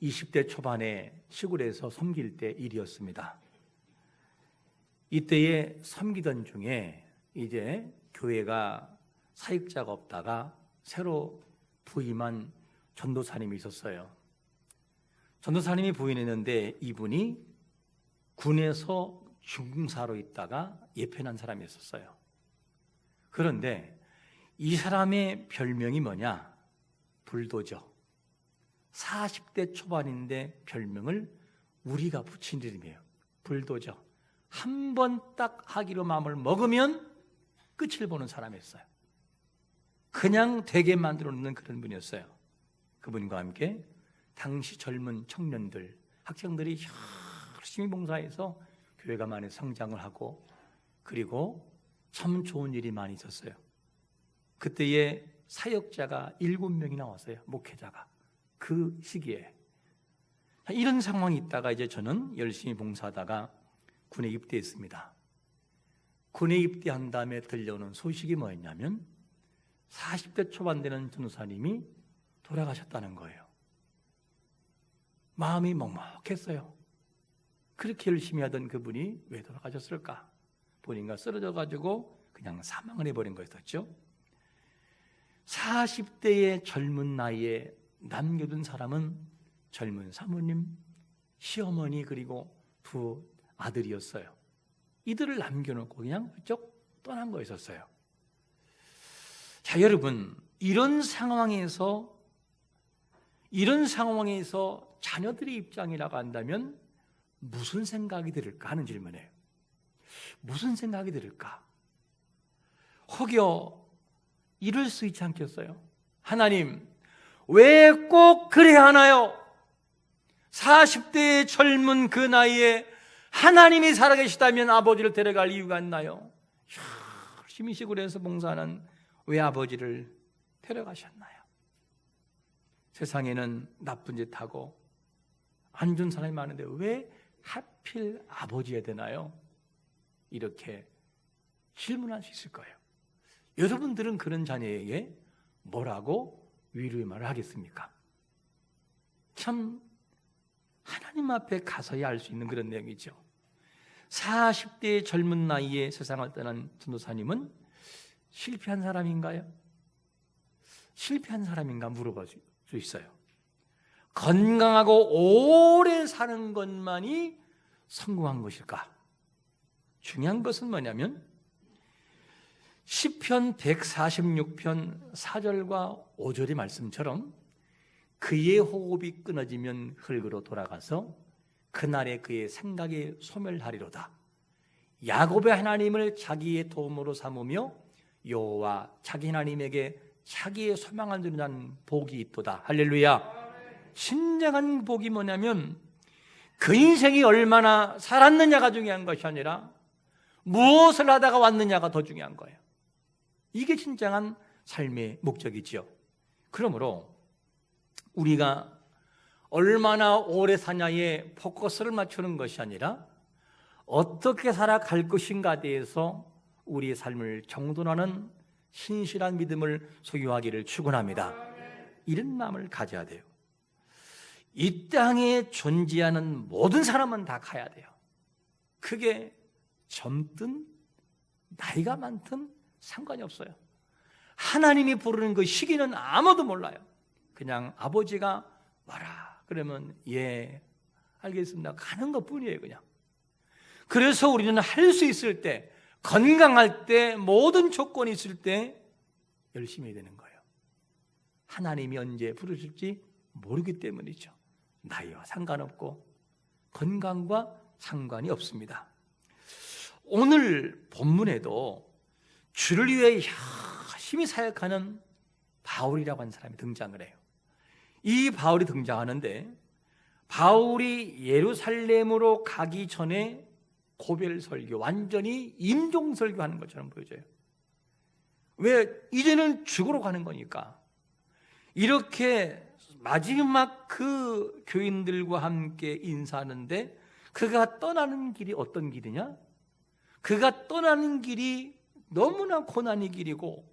20대 초반에 시골에서 섬길 때 일이었습니다. 이때에 섬기던 중에 이제 교회가 사역자가 없다가 새로 부임한 전도사님이 있었어요. 전도사님이 부임했는데 이분이 군에서 중사로 있다가 예편한 사람이었어요. 그런데 이 사람의 별명이 뭐냐? 불도저. 40대 초반인데 별명을 우리가 붙인 이름이에요. 불도저. 한 번 딱 하기로 마음을 먹으면 끝을 보는 사람이었어요. 그냥 되게 만들어 놓는 그런 분이었어요. 그분과 함께 당시 젊은 청년들, 학생들이 열심히 봉사해서 교회가 많이 성장을 하고, 그리고 참 좋은 일이 많이 있었어요. 그때에 사역자가 7명이 나왔어요. 목회자가. 그 시기에. 이런 상황이 있다가 이제 저는 열심히 봉사하다가 군에 입대했습니다. 군에 입대한 다음에 들려오는 소식이 뭐였냐면 40대 초반 되는 전도사님이 돌아가셨다는 거예요. 마음이 먹먹했어요. 그렇게 열심히 하던 그분이 왜 돌아가셨을까? 본인가 쓰러져가지고 그냥 사망을 해버린 거였었죠. 40대의 젊은 나이에 남겨둔 사람은 젊은 사모님, 시어머니, 그리고 두 아들이었어요. 이들을 남겨놓고 그냥 훌쩍 떠난 거였었어요. 자, 여러분, 이런 상황에서 자녀들의 입장이라고 한다면 무슨 생각이 들을까 하는 질문이에요. 무슨 생각이 들을까? 혹여 이럴 수 있지 않겠어요? 하나님, 왜 꼭 그래야 하나요? 40대의 젊은 그 나이에 하나님이 살아계시다면 아버지를 데려갈 이유가 있나요? 열심히 시골에서 봉사하는 왜 아버지를 데려가셨나요? 세상에는 나쁜 짓 하고 안 좋은 사람이 많은데 왜 하필 아버지야 되나요? 이렇게 질문할 수 있을 거예요. 여러분들은 그런 자녀에게 뭐라고 위로의 말을 하겠습니까? 참 하나님 앞에 가서야 알 수 있는 그런 내용이죠. 40대의 젊은 나이에 세상을 떠난 전도사님은 실패한 사람인가요? 실패한 사람인가 물어볼 수 있어요. 건강하고 오래 사는 것만이 성공한 것일까? 중요한 것은 뭐냐면 시편 146편 4절과 5절의 말씀처럼 그의 호흡이 끊어지면 흙으로 돌아가서 그날에 그의 생각이 소멸하리로다. 야곱의 하나님을 자기의 도움으로 삼으며 여호와 자기 하나님에게 자기의 소망을 두는 복이 있도다. 할렐루야. 진정한 복이 뭐냐면 그 인생이 얼마나 살았느냐가 중요한 것이 아니라 무엇을 하다가 왔느냐가 더 중요한 거예요. 이게 진정한 삶의 목적이지요. 그러므로 우리가 얼마나 오래 사냐에 포커스를 맞추는 것이 아니라 어떻게 살아갈 것인가에 대해서 우리의 삶을 정돈하는 신실한 믿음을 소유하기를 축원합니다. 이런 마음을 가져야 돼요. 이 땅에 존재하는 모든 사람은 다 가야 돼요. 그게 젊든 나이가 많든 상관이 없어요. 하나님이 부르는 그 시기는 아무도 몰라요. 그냥 아버지가 와라 그러면 예 알겠습니다 가는 것뿐이에요. 그냥. 그래서 우리는 할 수 있을 때, 건강할 때, 모든 조건이 있을 때 열심히 해야 되는 거예요. 하나님이 언제 부르실지 모르기 때문이죠. 나이와 상관없고 건강과 상관이 없습니다. 오늘 본문에도 주를 위해 열심히 사역하는 바울이라고 하는 사람이 등장을 해요. 이 바울이 등장하는데 바울이 예루살렘으로 가기 전에 고별 설교, 완전히 임종 설교하는 것처럼 보여져요. 왜? 이제는 죽으러 가는 거니까. 이렇게 마지막 그 교인들과 함께 인사하는데 그가 떠나는 길이 어떤 길이냐? 그가 떠나는 길이 너무나 고난의 길이고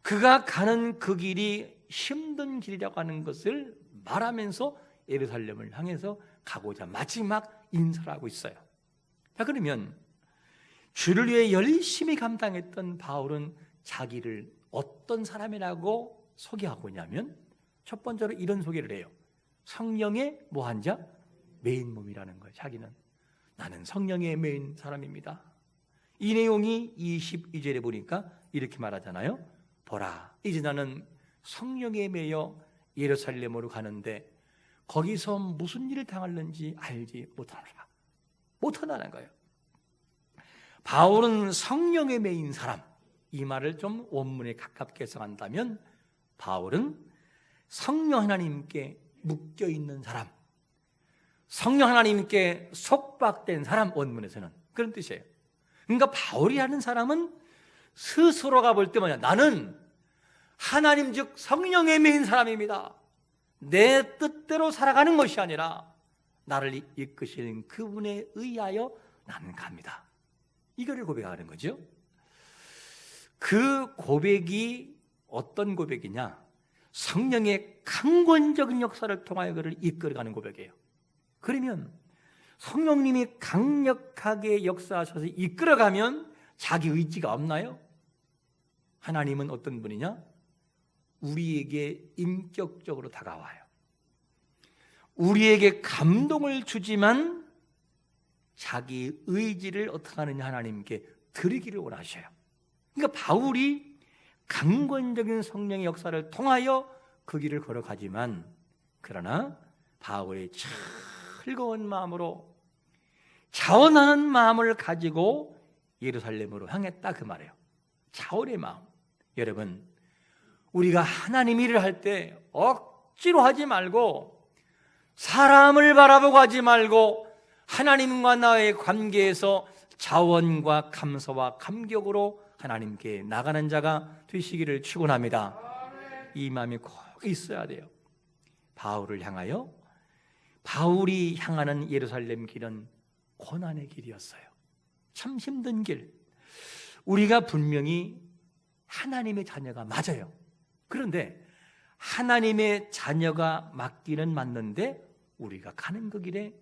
그가 가는 그 길이 힘든 길이라고 하는 것을 말하면서 예루살렘을 향해서 가고자 마지막 인사를 하고 있어요. 자, 그러면 주를 위해 열심히 감당했던 바울은 자기를 어떤 사람이라고 소개하고 있냐면 첫 번째로 이런 소개를 해요. 성령의 뭐한 자? 메인 몸이라는 거예요. 자기는 나는 성령의 메인 사람입니다. 이 내용이 22절에 보니까 이렇게 말하잖아요. 보라, 이제 나는 성령에 매여 예루살렘으로 가는데 거기서 무슨 일을 당할는지 알지 못하다는 거예요. 바울은 성령에 매인 사람, 이 말을 좀 원문에 가깝게 해석한다면 바울은 성령 하나님께 묶여있는 사람, 성령 하나님께 속박된 사람, 원문에서는 그런 뜻이에요. 그러니까 바울이라는 사람은 스스로가 볼 때 뭐냐, 나는 하나님 즉 성령에 매인 사람입니다. 내 뜻대로 살아가는 것이 아니라 나를 이끄시는 그분에 의하여 나는 갑니다. 이거를 고백하는 거죠. 그 고백이 어떤 고백이냐, 성령의 강권적인 역사를 통하여 그를 이끌어가는 고백이에요. 그러면 성령님이 강력하게 역사하셔서 이끌어가면 자기 의지가 없나요? 하나님은 어떤 분이냐? 우리에게 인격적으로 다가와요. 우리에게 감동을 주지만 자기 의지를 어떻게 하느냐 하나님께 드리기를 원하셔요. 그러니까 바울이 강권적인 성령의 역사를 통하여 그 길을 걸어가지만, 그러나 바울의 즐거운 마음으로 자원하는 마음을 가지고 예루살렘으로 향했다, 그 말이에요. 자원의 마음. 여러분, 우리가 하나님 일을 할 때 억지로 하지 말고, 사람을 바라보고 하지 말고 하나님과 나의 관계에서 자원과 감사와 감격으로 하나님께 나가는 자가 되시기를 축원합니다. 이 마음이 꼭 있어야 돼요. 바울을 향하여, 바울이 향하는 예루살렘 길은 고난의 길이었어요. 참 힘든 길. 우리가 분명히 하나님의 자녀가 맞아요. 그런데 하나님의 자녀가 맞기는 맞는데 우리가 가는 그 길에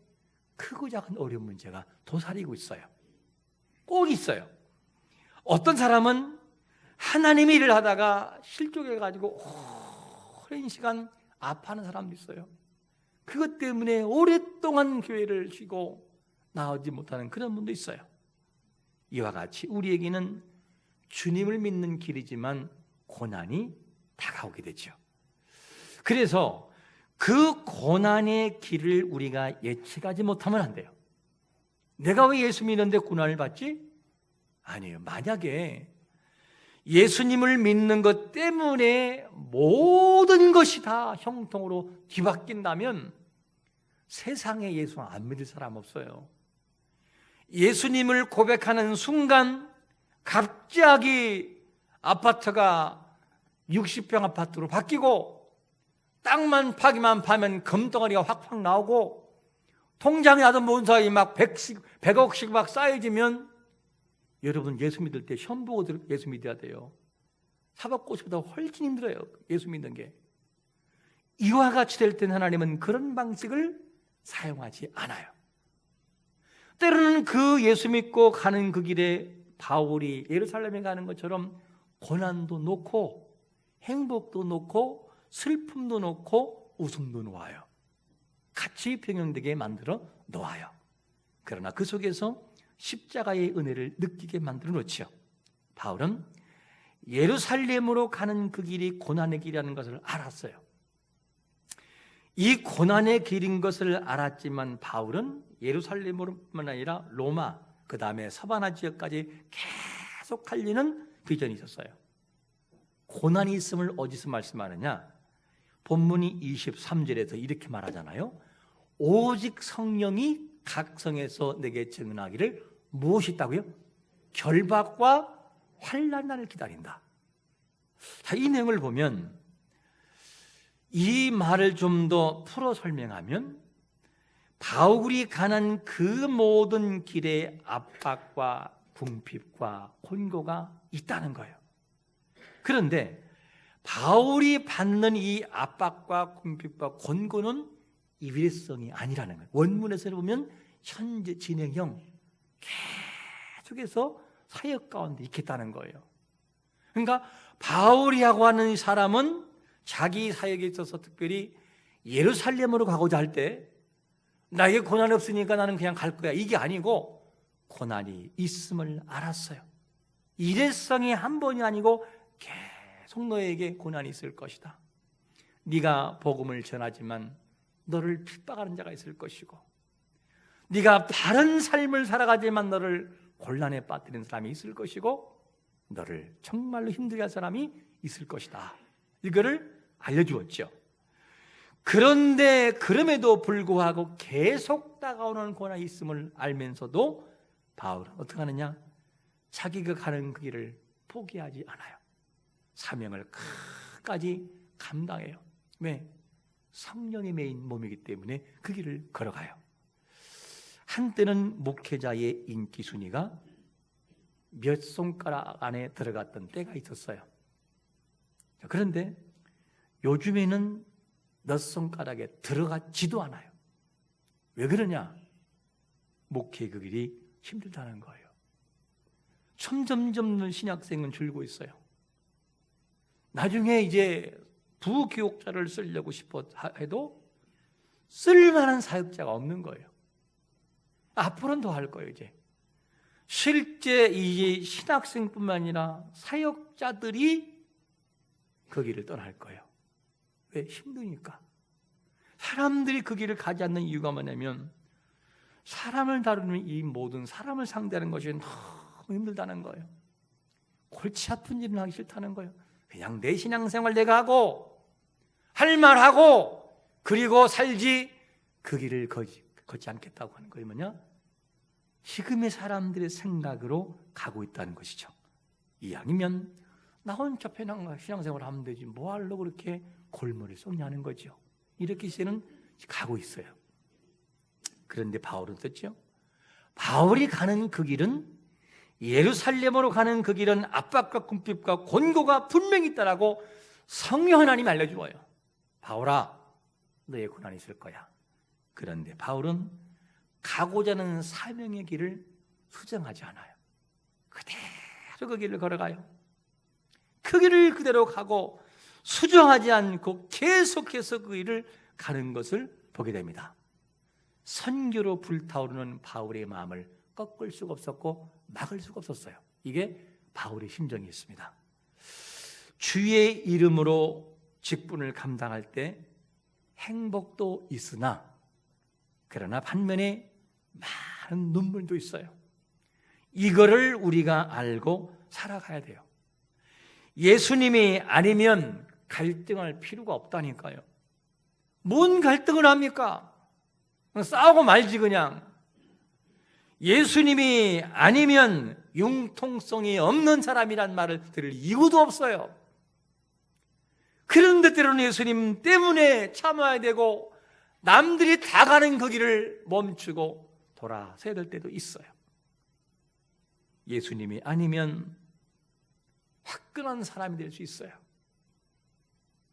크고 작은 어려운 문제가 도사리고 있어요. 꼭 있어요. 어떤 사람은 하나님의 일을 하다가 실족해가지고 오랜 시간 아파하는 사람도 있어요. 그것 때문에 오랫동안 교회를 쉬고 나오지 못하는 그런 분도 있어요. 이와 같이 우리에게는 주님을 믿는 길이지만 고난이 다가오게 되죠. 그래서 그 고난의 길을 우리가 예측하지 못하면 안 돼요. 내가 왜 예수 믿는데 고난을 받지? 아니에요. 만약에 예수님을 믿는 것 때문에 모든 것이 다 형통으로 뒤바뀐다면 세상에 예수 안 믿을 사람 없어요. 예수님을 고백하는 순간 갑자기 아파트가 60평 아파트로 바뀌고, 땅만 파기만 파면 금덩어리가 확확 나오고, 통장에 하던 모은 사이 막 100억씩 막 쌓여지면, 여러분 예수 믿을 때 시험 보고 예수 믿어야 돼요. 사법고시보다 훨씬 힘들어요, 예수 믿는 게. 이와 같이 될 때는 하나님은 그런 방식을 사용하지 않아요. 때로는 그 예수 믿고 가는 그 길에 바울이 예루살렘에 가는 것처럼 고난도 놓고 행복도 놓고 슬픔도 놓고 웃음도 놓아요. 같이 병행되게 만들어 놓아요. 그러나 그 속에서 십자가의 은혜를 느끼게 만들어 놓죠. 바울은 예루살렘으로 가는 그 길이 고난의 길이라는 것을 알았어요. 이 고난의 길인 것을 알았지만 바울은 예루살렘으로뿐만 아니라 로마, 그 다음에 서바나 지역까지 계속 달리는 비전이 있었어요. 고난이 있음을 어디서 말씀하느냐? 본문이 23절에서 이렇게 말하잖아요. 오직 성령이 각 성에서 내게 증언하기를 무엇이 있다고요? 결박과 환난을 기다린다. 자, 이 내용을 보면 이 말을 좀 더 풀어 설명하면 바울이 가는 그 모든 길에 압박과 궁핍과 곤고가 있다는 거예요. 그런데 바울이 받는 이 압박과 궁핍과 곤고는 일회성이 아니라는 거예요. 원문에서 보면 현재 진행형, 계속해서 사역 가운데 있겠다는 거예요. 그러니까 바울이라고 하는 이 사람은 자기 사역에 있어서 특별히 예루살렘으로 가고자 할 때 나에게 고난이 없으니까 나는 그냥 갈 거야, 이게 아니고 고난이 있음을 알았어요. 일회성이 한 번이 아니고 계속 너에게 고난이 있을 것이다. 네가 복음을 전하지만 너를 핍박하는 자가 있을 것이고, 네가 바른 삶을 살아가지만 너를 곤란에 빠뜨리는 사람이 있을 것이고, 너를 정말로 힘들게 할 사람이 있을 것이다. 이거를 알려주었죠. 그런데 그럼에도 불구하고 계속 다가오는 고난이 있음을 알면서도 바울은 어떻게 하느냐? 자기가 가는 그 길을 포기하지 않아요. 사명을 끝까지 감당해요. 왜? 성령의 메인 몸이기 때문에 그 길을 걸어가요. 한때는 목회자의 인기 순위가 몇 손가락 안에 들어갔던 때가 있었어요. 그런데 요즘에는 몇 손가락에 들어가지도 않아요. 왜 그러냐? 목회 그 길이 힘들다는 거예요. 점점점 신학생은 줄고 있어요. 나중에 이제 부교육자를 쓰려고 싶어 해도 쓸만한 사역자가 없는 거예요. 앞으로는 더 할 거예요. 이제 실제 이제 신학생뿐만 아니라 사역자들이 그 길을 떠날 거예요. 왜? 힘드니까. 사람들이 그 길을 가지 않는 이유가 뭐냐면 사람을 다루는 이 모든 사람을 상대하는 것이 너무 힘들다는 거예요. 골치 아픈 일은 하기 싫다는 거예요. 그냥 내 신앙생활 내가 하고 할 말하고 그리고 살지 그 길을 걷지 않겠다고 하는 거예요. 뭐냐? 지금의 사람들의 생각으로 가고 있다는 것이죠. 이 아니면 나 혼자 편한 신앙생활 하면 되지 뭐 하려고 그렇게 골머리 썩냐는 거죠. 이렇게 이제는 가고 있어요. 그런데 바울은 어떻죠? 바울이 가는 그 길은, 예루살렘으로 가는 그 길은 압박과 궁핍과 곤고가 분명히 있다라고 성령 하나님이 알려주어요. 바울아, 너의 고난이 있을 거야. 그런데 바울은 가고자 하는 사명의 길을 수정하지 않아요. 그대로 그 길을 걸어가요. 그 길을 그대로 가고 수정하지 않고 계속해서 그 길을 가는 것을 보게 됩니다. 선교로 불타오르는 바울의 마음을 꺾을 수가 없었고 막을 수가 없었어요. 이게 바울의 심정이었습니다. 주의 이름으로 직분을 감당할 때 행복도 있으나, 그러나 반면에 많은 눈물도 있어요. 이거를 우리가 알고 살아가야 돼요. 예수님이 아니면 갈등할 필요가 없다니까요. 뭔 갈등을 합니까? 싸우고 말지 그냥. 예수님이 아니면 융통성이 없는 사람이란 말을 들을 이유도 없어요. 그런데 때로는 예수님 때문에 참아야 되고 남들이 다 가는 그 길을 멈추고 돌아서야 될 때도 있어요. 예수님이 아니면 화끈한 사람이 될 수 있어요.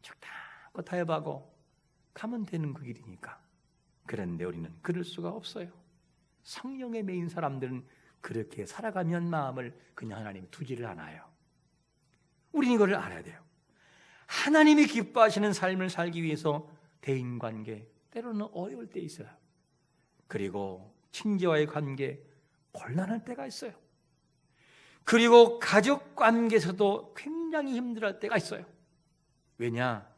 적당히 타협하고 가면 되는 그 길이니까. 그런데 우리는 그럴 수가 없어요. 성령의 메인 사람들은 그렇게 살아가면 마음을 그냥 하나님이 두지를 않아요. 우리는 이거를 알아야 돼요. 하나님이 기뻐하시는 삶을 살기 위해서 대인관계 때로는 어려울 때 있어요. 그리고 친지와의 관계 곤란할 때가 있어요. 그리고 가족 관계에서도 굉장히 힘들어할 때가 있어요. 왜냐?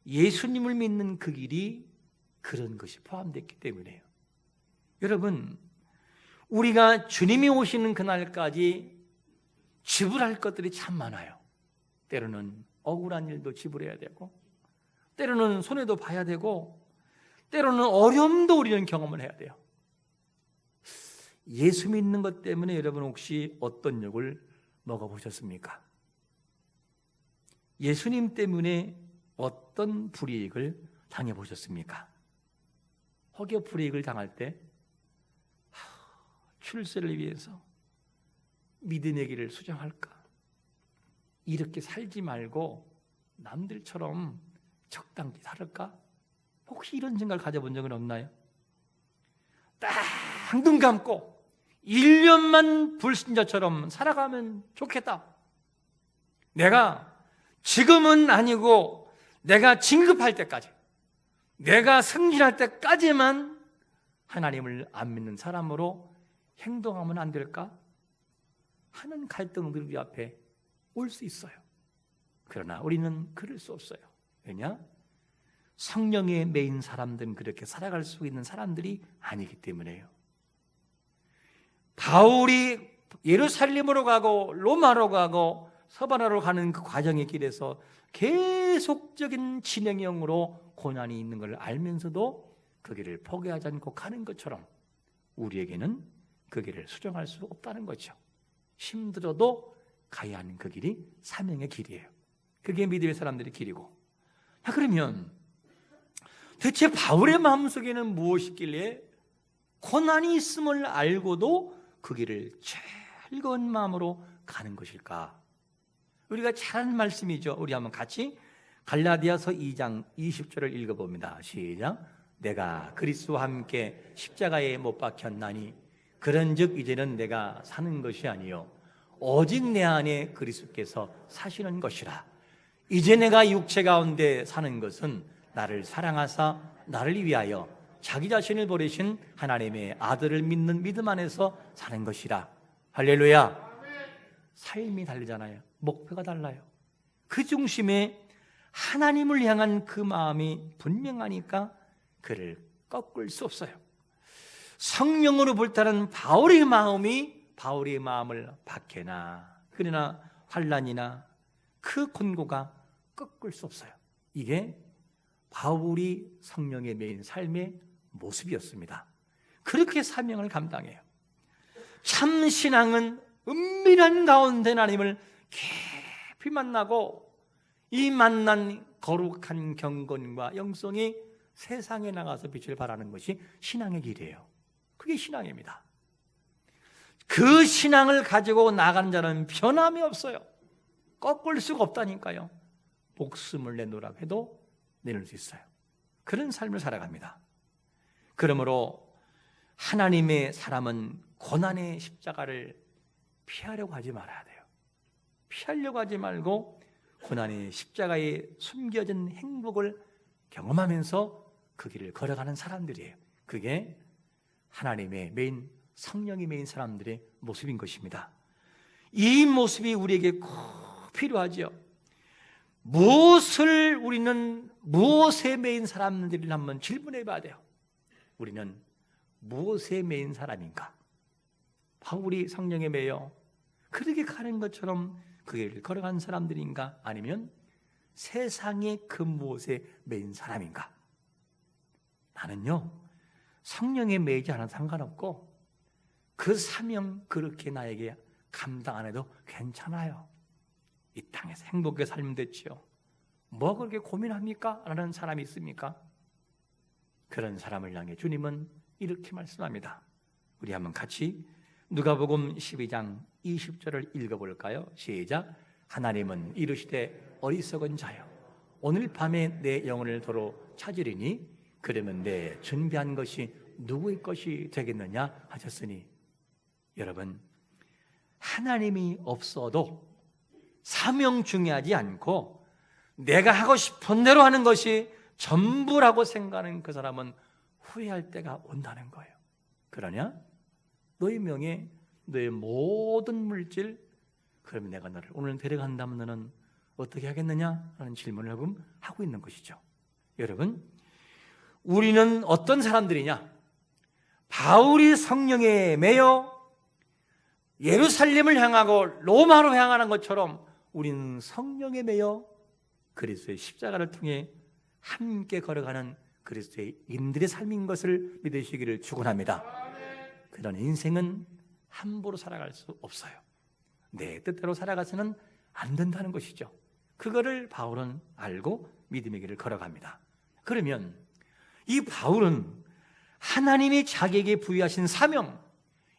예수님을 믿는 그 길이 그런 것이 포함됐기 때문에요. 여러분, 우리가 주님이 오시는 그날까지 지불할 것들이 참 많아요. 때로는 억울한 일도 지불해야 되고, 때로는 손해도 봐야 되고, 때로는 어려움도 우리는 경험을 해야 돼요. 예수 믿는 것 때문에 여러분 혹시 어떤 욕을 먹어보셨습니까? 예수님 때문에 어떤 불이익을 당해보셨습니까? 혹여 불이익을 당할 때 출세를 위해서 믿음의 길을 수정할까? 이렇게 살지 말고 남들처럼 적당히 살을까? 혹시 이런 생각을 가져본 적은 없나요? 딱 눈 감고 1년만 불신자처럼 살아가면 좋겠다. 내가 지금은 아니고 내가 진급할 때까지, 내가 승진할 때까지만 하나님을 안 믿는 사람으로 행동하면 안 될까 하는 갈등들이 우리 앞에 올 수 있어요. 그러나 우리는 그럴 수 없어요. 왜냐? 성령에 매인 사람들은 그렇게 살아갈 수 있는 사람들이 아니기 때문에요. 바울이 예루살렘으로 가고 로마로 가고 서바나로 가는 그 과정의 길에서 계속적인 진행형으로 고난이 있는 걸 알면서도 그 길을 포기하지 않고 가는 것처럼 우리에게는 그 길을 수정할 수 없다는 거죠. 힘들어도 가야 하는 그 길이 사명의 길이에요. 그게 믿음의 사람들의 길이고. 그러면 대체 바울의 마음속에는 무엇이길래 고난이 있음을 알고도 그 길을 즐거운 마음으로 가는 것일까? 우리가 잘 아는 말씀이죠. 우리 한번 같이 갈라디아서 2장 20절을 읽어봅니다. 시작. 내가 그리스도와 함께 십자가에 못 박혔나니 그런즉 이제는 내가 사는 것이 아니요 오직 내 안에 그리스도께서 사시는 것이라. 이제 내가 육체 가운데 사는 것은 나를 사랑하사 나를 위하여 자기 자신을 버리신 하나님의 아들을 믿는 믿음 안에서 사는 것이라. 할렐루야. 삶이 다르잖아요. 목표가 달라요. 그 중심에 하나님을 향한 그 마음이 분명하니까 그를 꺾을 수 없어요. 성령으로 불타는 바울의 마음이 바울의 마음을 박해나 그러나 환난이나 그 곤고가 꺾을 수 없어요. 이게 바울이 성령에 매인 삶의 모습이었습니다. 그렇게 사명을 감당해요. 참 신앙은 은밀한 가운데 하나님을 깊이 만나고 이 만난 거룩한 경건과 영성이 세상에 나가서 빛을 발하는 것이 신앙의 길이에요. 그게 신앙입니다. 그 신앙을 가지고 나가는 자는 변함이 없어요. 꺾을 수가 없다니까요. 목숨을 내놓으라고 해도 내놓을 수 있어요. 그런 삶을 살아갑니다. 그러므로 하나님의 사람은 고난의 십자가를 피하려고 하지 말아야 돼요. 피하려고 하지 말고 고난의 십자가에 숨겨진 행복을 경험하면서 그 길을 걸어가는 사람들이에요. 그게 하나님의 메인, 성령이 메인 사람들의 모습인 것입니다. 이 모습이 우리에게 꼭 필요하죠. 무엇에 메인 사람들을 한번 질문해 봐야 돼요. 우리는 무엇에 메인 사람인가? 바울이 성령에 매여 그렇게 가는 것처럼 그 길을 걸어간 사람들인가? 아니면 세상의 그 무엇에 매인 사람인가? 나는요, 성령에 매이지 않아도 상관없고 그 사명 그렇게 나에게 감당 안 해도 괜찮아요. 이 땅에서 행복하게 살면 됐지요. 뭐 그렇게 고민합니까? 라는 사람이 있습니까? 그런 사람을 향해 주님은 이렇게 말씀합니다. 우리 한번 같이 누가복음 12장 20절을 읽어볼까요? 시작. 하나님은 이르시되 어리석은 자여 오늘 밤에 내 영혼을 도로 찾으리니 그러면 내 준비한 것이 누구의 것이 되겠느냐 하셨으니, 여러분, 하나님이 없어도 사명 중요하지 않고 내가 하고 싶은 대로 하는 것이 전부라고 생각하는 그 사람은 후회할 때가 온다는 거예요. 그러냐? 너의 명예, 너의 모든 물질, 그러면 내가 너를 오늘 데려간다면 너는 어떻게 하겠느냐? 라는 질문을 하고 있는 것이죠. 여러분, 우리는 어떤 사람들이냐? 바울이 성령에 매여 예루살렘을 향하고 로마로 향하는 것처럼 우리는 성령에 매여 그리스도의 십자가를 통해 함께 걸어가는 그리스도의 인들의 삶인 것을 믿으시기를 축원합니다. 그런 인생은 함부로 살아갈 수 없어요. 내 뜻대로 살아가서는 안 된다는 것이죠. 그거를 바울은 알고 믿음의 길을 걸어갑니다. 그러면 이 바울은 하나님이 자기에게 부여하신 사명,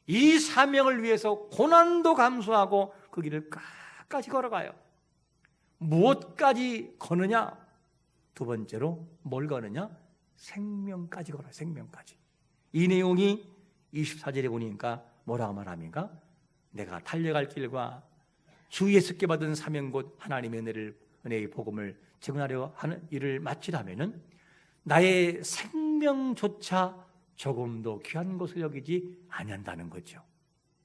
이 사명을 위해서 고난도 감수하고 그 길을 끝까지 걸어가요. 무엇까지 거느냐? 두 번째로 뭘 거느냐? 생명까지 걸어요. 생명까지. 이 내용이 24절에 보니까 뭐라고 말합니까? 내가 달려갈 길과 주 예수께 받은 사명 곧 하나님의 은혜의 복음을 증언하려 하는 일을 마치라면은 나의 생명조차 조금도 귀한 것을 여기지 아니한다는 거죠.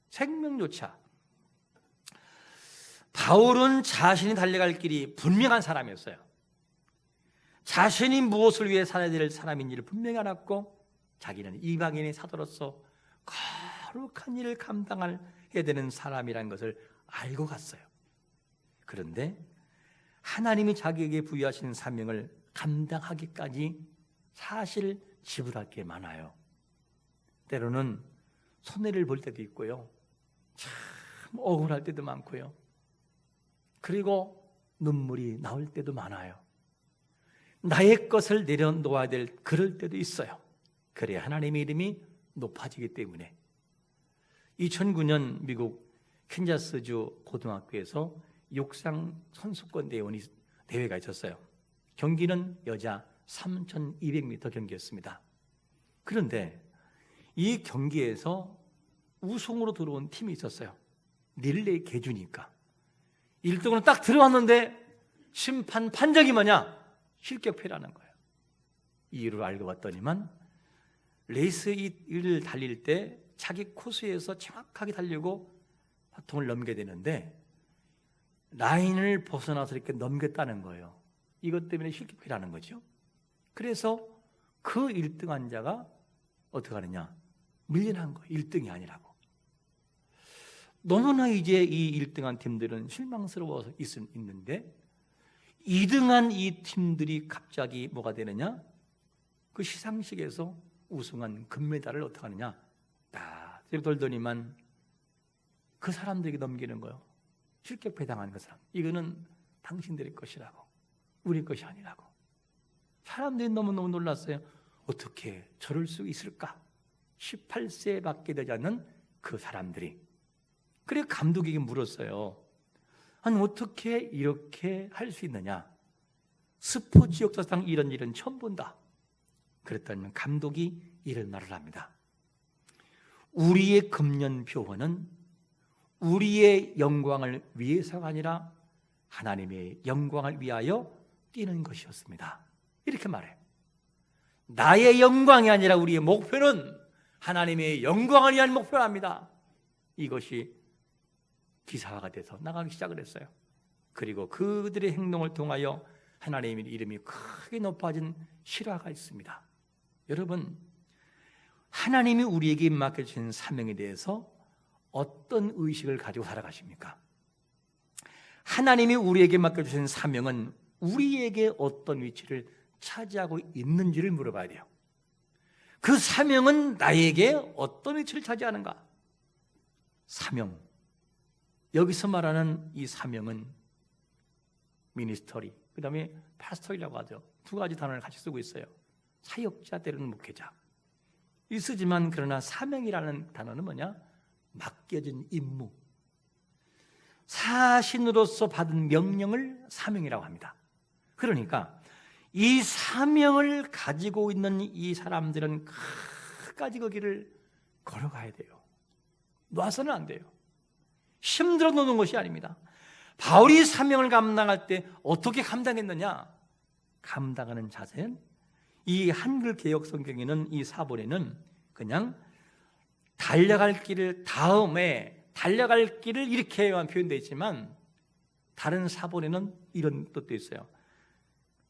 생명조차. 바울은 자신이 달려갈 길이 분명한 사람이었어요. 자신이 무엇을 위해 살아야 될 사람인지를 분명히 알았고 자기는 이방인의 사도로서 거룩한 일을 감당해야 되는 사람이라는 것을 알고 갔어요. 그런데 하나님이 자기에게 부여하신 사명을 감당하기까지 사실 지불할 게 많아요. 때로는 손해를 볼 때도 있고요. 참 억울할 때도 많고요. 그리고 눈물이 나올 때도 많아요. 나의 것을 내려놓아야 될 그럴 때도 있어요. 그래야 하나님의 이름이 높아지기 때문에. 2009년 미국 캔자스주 고등학교에서 육상 선수권 대회가 있었어요. 경기는 여자 3200m 경기였습니다. 그런데 이 경기에서 우승으로 들어온 팀이 있었어요. 릴레이 계주니까 1등으로 딱 들어왔는데 심판 판정이 뭐냐? 실격패라는 거예요. 이유를 알고 봤더니만 레이스를 달릴 때 자기 코스에서 정확하게 달리고 바통을 넘겨야 되는데 라인을 벗어나서 이렇게 넘겼다는 거예요. 이것 때문에 실격패라는 거죠. 그래서 그 1등한 자가 어떻게 하느냐? 밀려난 거예요. 1등이 아니라고. 너무나 이제 이 1등한 팀들은 실망스러워서 있는데 2등한 이 팀들이 갑자기 뭐가 되느냐? 그 시상식에서 우승한 금메달을 어떻게 하느냐? 딱 돌더니만 그 사람들에게 넘기는 거예요. 실격패 당한 그 사람. 이거는 당신들의 것이라고, 우리 것이 아니라고. 사람들이 너무너무 놀랐어요. 어떻게 저럴 수 있을까? 18세밖에 되지 않는 그 사람들이. 그래 감독에게 물었어요. 아니 어떻게 이렇게 할 수 있느냐? 스포츠 역사상 이런 일은 처음 본다. 그랬더니 감독이 이런 말을 합니다. 우리의 금년 표어는 우리의 영광을 위해서가 아니라 하나님의 영광을 위하여 뛰는 것이었습니다. 이렇게 말해요. 나의 영광이 아니라 우리의 목표는 하나님의 영광을 위한 목표랍니다. 이것이 기사화가 돼서 나가기 시작을 했어요. 그리고 그들의 행동을 통하여 하나님의 이름이 크게 높아진 실화가 있습니다. 여러분, 하나님이 우리에게 맡겨주신 사명에 대해서 어떤 의식을 가지고 살아가십니까? 하나님이 우리에게 맡겨주신 사명은 우리에게 어떤 위치를 차지하고 있는지를 물어봐야 돼요. 그 사명은 나에게 어떤 위치를 차지하는가? 사명. 여기서 말하는 이 사명은 미니스터리, 그 다음에 파스터이라고 하죠. 두 가지 단어를 같이 쓰고 있어요. 사역자 때로는 목회자. 쓰지만 그러나 사명이라는 단어는 뭐냐? 맡겨진 임무. 사신으로서 받은 명령을 사명이라고 합니다. 그러니까 이 사명을 가지고 있는 이 사람들은 끝까지 그 길을 걸어가야 돼요. 놔서는 안 돼요. 힘들어 노는 것이 아닙니다. 바울이 사명을 감당할 때 어떻게 감당했느냐? 감당하는 자세는 이 한글 개역 성경에는 이 사본에는 그냥 달려갈 길을 다음에 달려갈 길을 이렇게만 표현되어 있지만 다른 사본에는 이런 뜻도 있어요.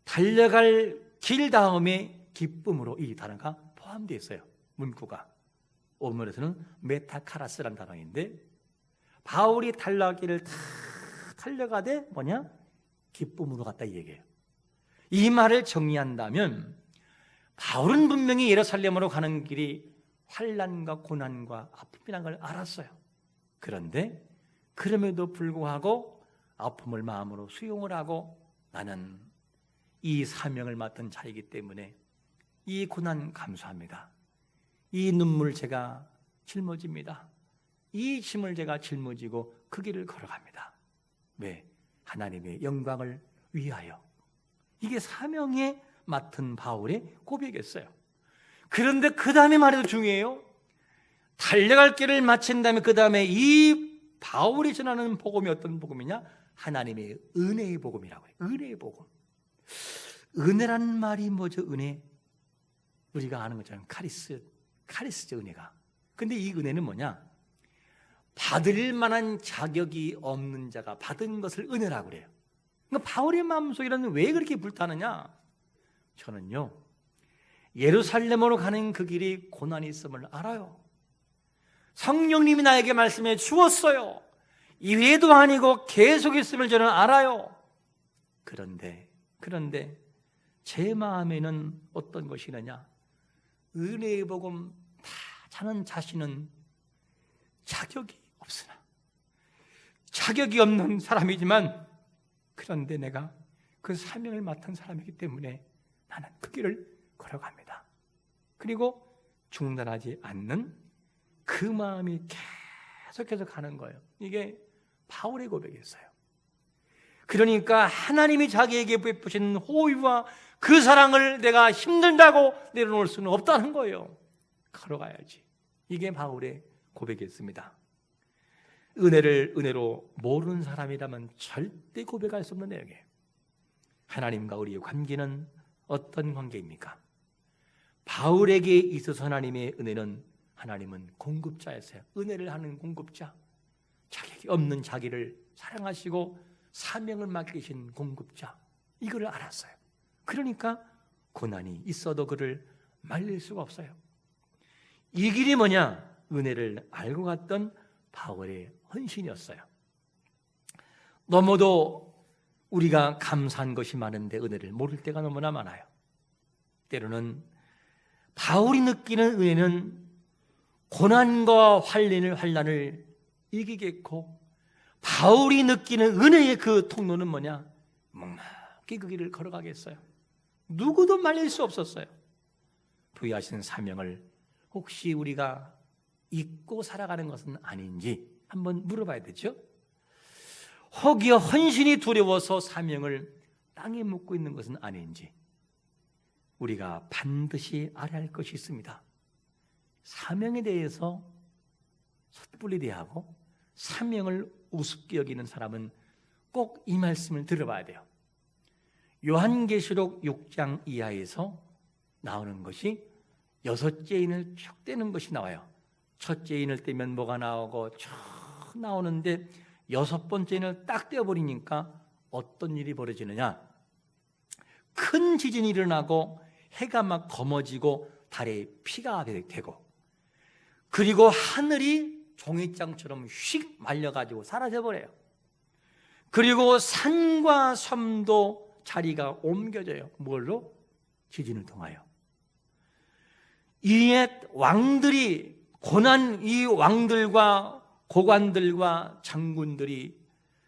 달려갈 길 다음에 기쁨으로 이 단어가 포함되어 있어요. 문구가. 오늘에서는 메타카라스라는 단어인데 바울이 달려가기를 다 달려가되 뭐냐? 기쁨으로 갔다 이 얘기예요. 이 말을 정리한다면 바울은 분명히 예루살렘으로 가는 길이 환난과 고난과 아픔이라는 걸 알았어요. 그런데 그럼에도 불구하고 아픔을 마음으로 수용을 하고 나는 이 사명을 맡은 자이기 때문에 이 고난 감수합니다. 이 눈물 제가 짊어집니다. 이 짐을 제가 짊어지고 그 길을 걸어갑니다. 왜? 하나님의 영광을 위하여. 이게 사명의 맡은 바울의 고백이었어요. 그런데 그 다음에 말해도 중요해요. 달려갈 길을 마친 다음에 그 다음에 이 바울이 전하는 복음이 어떤 복음이냐? 하나님의 은혜의 복음이라고 해요. 은혜의 복음. 은혜라는 말이 뭐죠? 은혜. 우리가 아는 것처럼 카리스죠, 은혜가. 근데 이 은혜는 뭐냐? 받을 만한 자격이 없는 자가 받은 것을 은혜라고 그래요. 그러니까 바울의 마음속에는 왜 그렇게 불타느냐? 저는요, 예루살렘으로 가는 그 길이 고난이 있음을 알아요. 성령님이 나에게 말씀해 주었어요. 이외에도 아니고 계속 있음을 저는 알아요. 그런데 제 마음에는 어떤 것이 있느냐? 은혜의 복음 다 자는 자신은 자격이 없으나, 자격이 없는 사람이지만, 그런데 내가 그 사명을 맡은 사람이기 때문에 나는 그 길을 걸어갑니다. 그리고 중단하지 않는 그 마음이 계속해서 가는 거예요. 이게 바울의 고백이었어요. 그러니까 하나님이 자기에게 베푸신 호의와 그 사랑을 내가 힘들다고 내려놓을 수는 없다는 거예요. 걸어가야지. 이게 바울의 고백이었습니다. 은혜를 은혜로 모르는 사람이라면 절대 고백할 수 없는 내용이에요. 하나님과 우리의 관계는 어떤 관계입니까? 바울에게 있어서 하나님의 은혜는, 하나님은 공급자였어요. 은혜를 하는 공급자, 자격이 없는 자기를 사랑하시고 사명을 맡기신 공급자, 이거를 알았어요. 그러니까 고난이 있어도 그를 말릴 수가 없어요. 이 길이 뭐냐? 은혜를 알고 갔던 바울의 헌신이었어요. 너무도 우리가 감사한 것이 많은데 은혜를 모를 때가 너무나 많아요. 때로는 바울이 느끼는 은혜는 고난과 환난을 이기겠고, 바울이 느끼는 은혜의 그 통로는 뭐냐? 묵묵히 그 길을 걸어가겠어요. 누구도 말릴 수 없었어요. 부여하신 사명을 혹시 우리가 잊고 살아가는 것은 아닌지 한번 물어봐야 되죠. 혹여 헌신이 두려워서 사명을 땅에 묻고 있는 것은 아닌지 우리가 반드시 알아야 할 것이 있습니다. 사명에 대해서 섣불리 대하고 사명을 우습게 여기는 사람은 꼭 이 말씀을 들어봐야 돼요. 요한계시록 6장 이하에서 나오는 것이 6째 인을 쭉 떼는 것이 나와요. 첫째 인을 떼면 뭐가 나오고 쭉 나오는데 6번째 인을 딱 떼어버리니까 어떤 일이 벌어지느냐? 큰 지진이 일어나고 해가 막 검어지고 달에 피가 되고, 그리고 하늘이 종이장처럼 휙 말려가지고 사라져버려요. 그리고 산과 섬도 자리가 옮겨져요. 뭘로? 지진을 통하여. 이에 왕들이, 이 왕들과 고관들과 장군들이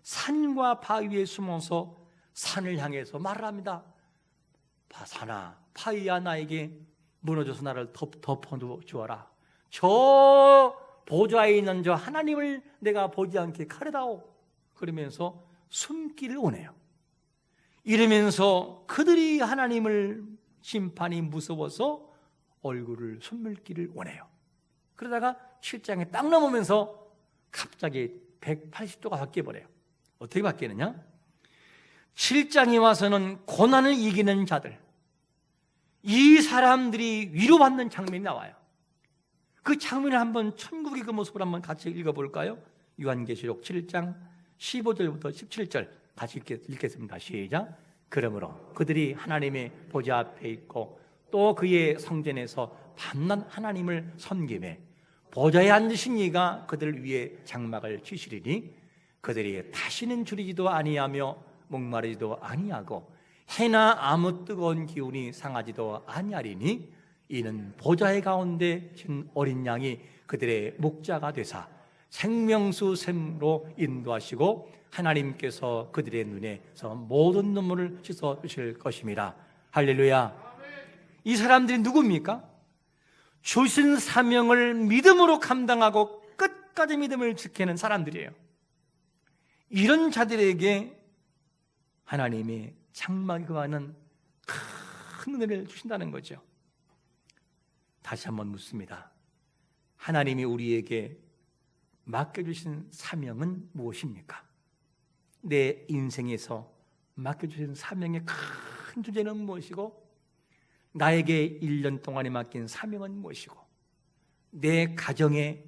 산과 바위에 숨어서 산을 향해서 말을 합니다. 산아, 바위야, 나에게 무너져서 나를 덮어주어라. 저 보좌에 있는 저 하나님을 내가 보지 않게 가르다오. 그러면서 숨기를 원해요. 이러면서 그들이 하나님을 심판이 무서워서 얼굴을 숨기를 원해요. 그러다가 7장에 딱 넘으면서 갑자기 180도가 바뀌어버려요. 어떻게 바뀌느냐? 7장에 와서는 고난을 이기는 자들, 이 사람들이 위로받는 장면이 나와요. 그 장면을 한번, 천국의 그 모습을 한번 같이 읽어볼까요? 요한계시록 7장 15절부터 17절 같이 읽겠습니다. 시작. 그러므로 그들이 하나님의 보좌 앞에 있고 또 그의 성전에서 밤낮 하나님을 섬기매 보좌에 앉으신 이가 그들 위에 장막을 치시리니 그들이 다시는 줄이지도 아니하며 목마르지도 아니하고 해나 아무 뜨거운 기운이 상하지도 아니하리니 이는 보좌의 가운데 진 어린 양이 그들의 목자가 되사 생명수 샘으로 인도하시고 하나님께서 그들의 눈에서 모든 눈물을 씻어 주실 것임이라. 할렐루야. 이 사람들이 누굽니까? 주신 사명을 믿음으로 감당하고 끝까지 믿음을 지키는 사람들이에요. 이런 자들에게 하나님이 장막에 거하는 큰 은혜를 주신다는 거죠. 다시 한번 묻습니다. 하나님이 우리에게 맡겨주신 사명은 무엇입니까? 내 인생에서 맡겨주신 사명의 큰 주제는 무엇이고, 나에게 1년 동안에 맡긴 사명은 무엇이고, 내 가정에,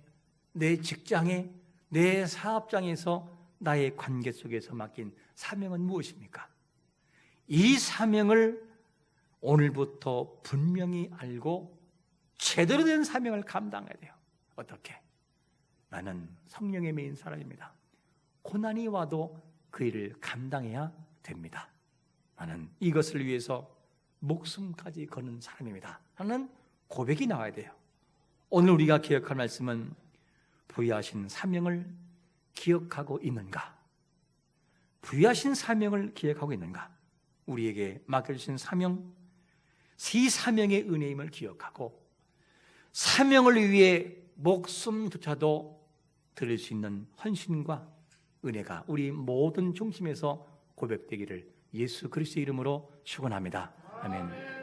내 직장에, 내 사업장에서 나의 관계 속에서 맡긴 사명은 무엇입니까? 이 사명을 오늘부터 분명히 알고 제대로 된 사명을 감당해야 돼요. 어떻게? 나는 성령에 매인 사람입니다. 고난이 와도 그 일을 감당해야 됩니다. 나는 이것을 위해서 목숨까지 거는 사람입니다 하는 고백이 나와야 돼요. 오늘 우리가 기억할 말씀은 부여하신 사명을 기억하고 있는가? 부여하신 사명을 기억하고 있는가? 우리에게 맡겨주신 사명, 이 사명의 은혜임을 기억하고 사명을 위해 목숨조차도 드릴 수 있는 헌신과 은혜가 우리 모든 중심에서 고백되기를 예수 그리스도의 이름으로 축원합니다. 아멘.